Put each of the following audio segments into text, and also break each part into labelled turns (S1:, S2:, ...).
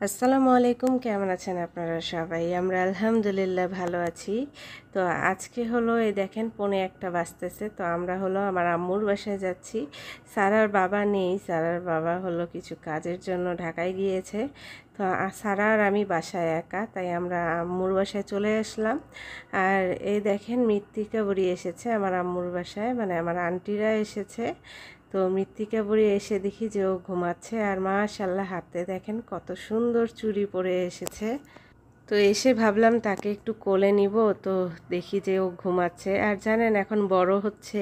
S1: আসসালামু আলাইকুম, কেমন আছেন আপনারা সবাই? আমরা আলহামদুলিল্লাহ ভালো আছি। তো আজকে হলো এই দেখেন 1:45 বাজতেছে। তো আমরা হলো আমার আম্মুর বাসায় যাচ্ছি। সারার বাবা নেই, সারার বাবা হলো কিছু কাজের জন্য ঢাকায় গিয়েছে। তো সারা আর আমি বাসায় একা, তাই আমরা আম্মুর বাসায় চলে আসলাম। আর এই দেখেন মৃত্তিকা বুড়ি এসেছে আমার আম্মুর বাসায়, মানে আমার আন্টিরা এসেছে। তো মৃত্তিকা বুড়ি এসে দেখি যে ও ঘুমাচ্ছে, আর মাশাআল্লাহ হাতে দেখেন কত সুন্দর চুড়ি পরে এসেছে। তো এসে ভাবলাম তাকে একটু কোলে নিব, তো দেখি যে ও ঘুমাচ্ছে। আর জানেন এখন বড় হচ্ছে,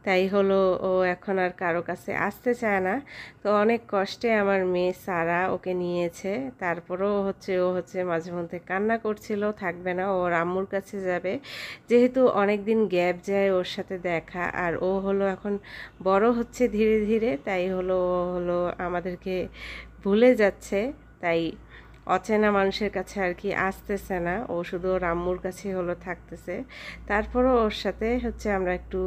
S1: তাই হলো ও এখন আর কারো কাছে আসতে চায় না। তো অনেক কষ্টে আমার মেয়ে সারা ওকে নিয়েছে। তারপরেও ও হচ্ছে মাঝে মধ্যে কান্না করছিল, থাকবে না, ওর আম্মুর কাছে যাবে। যেহেতু অনেক দিন গ্যাপ যায় ওর সাথে দেখা, আর ও হলো এখন বড় হচ্ছে ধীরে ধীরে, তাই হলো ও হলো আমাদেরকে ভুলে যাচ্ছে। তাই অচেনা মানুষের কাছে আর কি আসতেছে না, ও শুধু ওর আম্মুর কাছে হলো থাকতেছে। তারপরও ওর সাথে আমরা একটু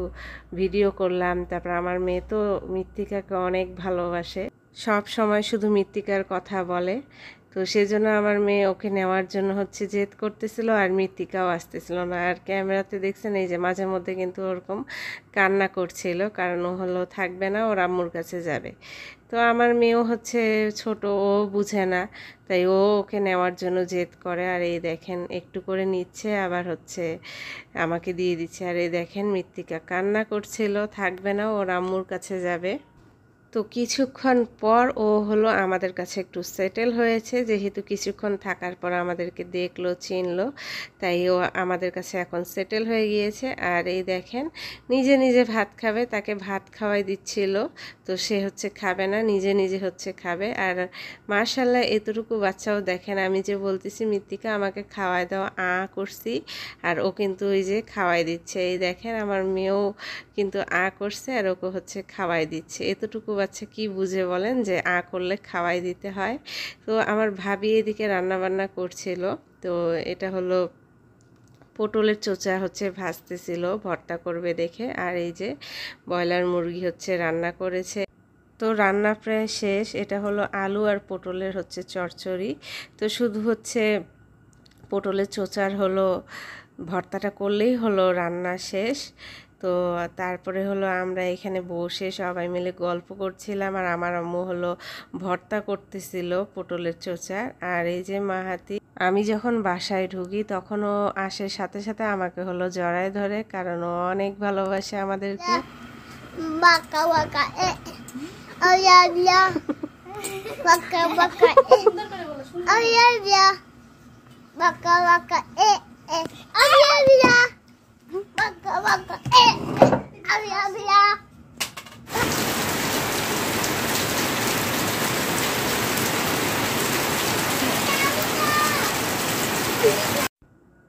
S1: ভিডিও করলাম। তারপর আমার মেয়ে তো মৃত্তিকাকে অনেক ভালোবাসে, সব সময় শুধু মৃত্তিকার কথা বলে। তো সেজন্য আমার মেয়ে ওকে নেওয়ার জন্য জেদ করতেছিল, আর মৃত্তিকাও আসতেছিল না। আর ক্যামেরাতে দেখছেন এই যে মাঝে মধ্যে কিন্তু ওরকম কান্না করছিল, কারণ ও হলো থাকবে না, ওর আম্মুর কাছে যাবে। তো আমার মেয়েও ছোট, ও বুঝে না, তাই ও ওকে নেওয়ার জন্য জেদ করে। আর এই দেখেন একটু করে নিচ্ছে, আবার আমাকে দিয়ে দিচ্ছে। আর এই দেখেন মৃত্তিকা কান্না করছিল, থাকবে না, ওর আম্মুর কাছে যাবে। তো কিছুক্ষণ পর ও হলো আমাদের কাছে একটু সেটেল হয়েছে, যেহেতু কিছুক্ষণ থাকার পর আমাদেরকে দেখলো, চিনলো, তাই ও আমাদের কাছে এখন সেটেল হয়ে গিয়েছে। আর এই দেখেন নিজে নিজে ভাত খাবে, তাকে ভাত খাওয়াই দিচ্ছিল। তো সে খাবে না, নিজে নিজে খাবে। আর মাশাল্লাহ এতটুকু বাচ্চাও দেখেন, আমি যে বলতেছি মৃত্তিকা আমাকে খাওয়াই দাও, করছি, আর ও কিন্তু ওই যে খাওয়াই দিচ্ছে। এই দেখেন আমার মেয়েও কিন্তু করছে, আর ওকে খাওয়াই দিচ্ছে। এতটুকু বাচ্চা কি বুঝে বলেন যে করলে খাওয়াই দিতে হয়। তো আমার ভাবি এদিকে রান্না বান্না করছিল। তো এটা হলো পটলের চোচা ভাজতেছিল, ভর্তা করবে দেখে। আর এই যে ব্রয়লার মুরগি রান্না করেছে। তো রান্না প্রায় শেষ। এটা হলো আলু আর পটলের চচ্চড়ি। তো শুধু পটলের চোচার ভর্তাটা করলেই হলো রান্না শেষ। তো তারপরে আমরা এখানে বসে সবাই মিলে গল্প করছিলাম, আর আমার আম্মু ভর্তা করতেছিল পটলের চোচার। আর এই যে মাহাতি, আমি যখন বাসায় ঢুকি তখন ও আসে, সাথে সাথে আমাকে জড়ায় ধরে, কারণ ও অনেক ভালোবাসে আমাদেরকে।
S2: Baka baka ya ya baka baka ya ya baka baka ya ya baka baka ya ya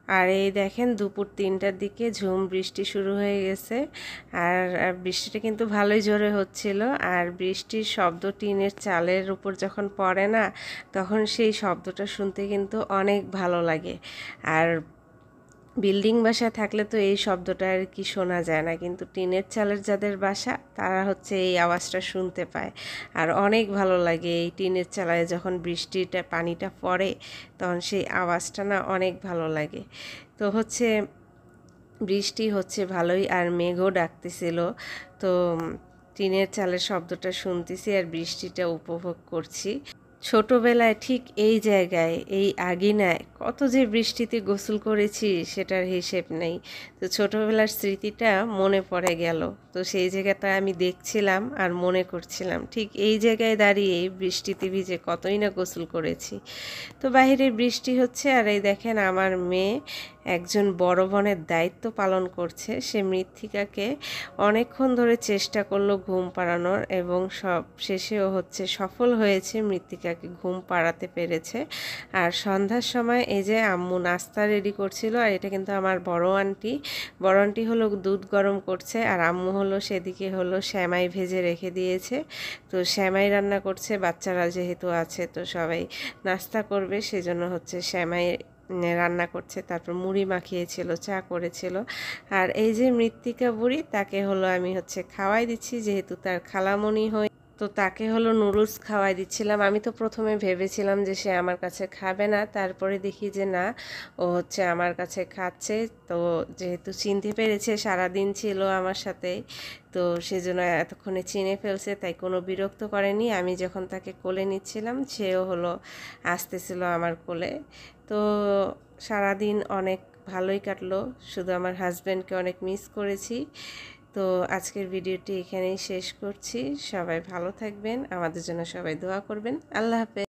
S1: আর এই দেখেন দুপুর 3টার দিকে ঝুম বৃষ্টি শুরু হয়ে গেছে। আর বৃষ্টিটা কিন্তু ভালোই জোরে হচ্ছিল। আর বৃষ্টির শব্দ টিনের চালের উপর যখন পড়ে না, তখন সেই শব্দটা শুনতে কিন্তু অনেক ভালো লাগে। আর বিল্ডিং বাসা থাকলে তো এই শব্দটা আর কি শোনা যায় না, কিন্তু টিনের চালের যাদের বাসা তারা এই আওয়াজটা শুনতে পায়। আর অনেক ভালো লাগে এই টিনের চালায় যখন বৃষ্টিটা পানিটা পড়ে, তখন সেই আওয়াজটা না অনেক ভালো লাগে। তো বৃষ্টি ভালোই, আর মেঘও ডাকতেছিল। তো টিনের চালের শব্দটা শুনতেছি আর বৃষ্টিটা উপভোগ করছি। ছোটবেলায় ঠিক এই জায়গায়, এই আঙিনায় কত যে বৃষ্টিতে গোসল করেছি সেটার হিসেব নেই। তো ছোটবেলার স্মৃতিটা মনে পড়ে গেল। তো সেই জায়গাটা আমি দেখছিলাম আর মনে করছিলাম, ঠিক এই জায়গায় দাঁড়িয়ে বৃষ্টিতে ভিজে কতই না গোসল করেছি। তো বাইরে বৃষ্টি হচ্ছে, আর এই দেখেন আমার মেয়ে একজন বড় বোনের দায়িত্ব পালন করছে। সে মৃত্তিকাকে অনেকক্ষণ ধরে চেষ্টা করলো ঘুম পাড়ানোর, এবং সব শেষেও সফল হয়েছে, মৃত্তিকাকে ঘুম পাড়াতে পেরেছে। আর সন্ধ্যার সময় এই যে আম্মু নাস্তা রেডি করছিল, আর এটা কিন্তু আমার বড় আন্টি দুধ গরম করছে, আর আম্মু সেদিকে সেমাই ভেজে রেখে দিয়েছে। তো সেমাই রান্না করছে, বাচ্চারা যেহেতু আছে তো সবাই নাস্তা করবে, সেজন্য সেমাই রান্না করছে। তারপর মুড়ি মাখিয়েছিল, চা করেছিল। আর এই যে মৃত্তিকা বুড়ি, তাকে আমি খাওয়াই দিচ্ছি, যেহেতু তার খালামণি হয়ে। তো তাকে হলো নুডলস খাওয়াই দিচ্ছিলাম। আমি তো প্রথমে ভেবেছিলাম যে সে আমার কাছে খাবে না, তারপরে দেখি যে না, ও হচ্ছে আমার কাছে খাচ্ছে। তো যেহেতু চিনতে পেরেছে, সারাদিন ছিল আমার সাথে, তো সেজন্য এতক্ষণে চিনে ফেলছে, তাই কোনো বিরক্ত করেনি। আমি যখন তাকে কোলে নিচ্ছিলাম, সেও হলো আসতেছিল আমার কোলে। তো সারাদিন অনেক ভালোই কাটলো, শুধু আমার হাজব্যান্ডকে অনেক মিস করেছি। তো আজকের ভিডিওটি এখানেই শেষ করছি। সবাই ভালো থাকবেন, আমাদের জন্য সবাই দোয়া করবেন। আল্লাহ হাফেজ।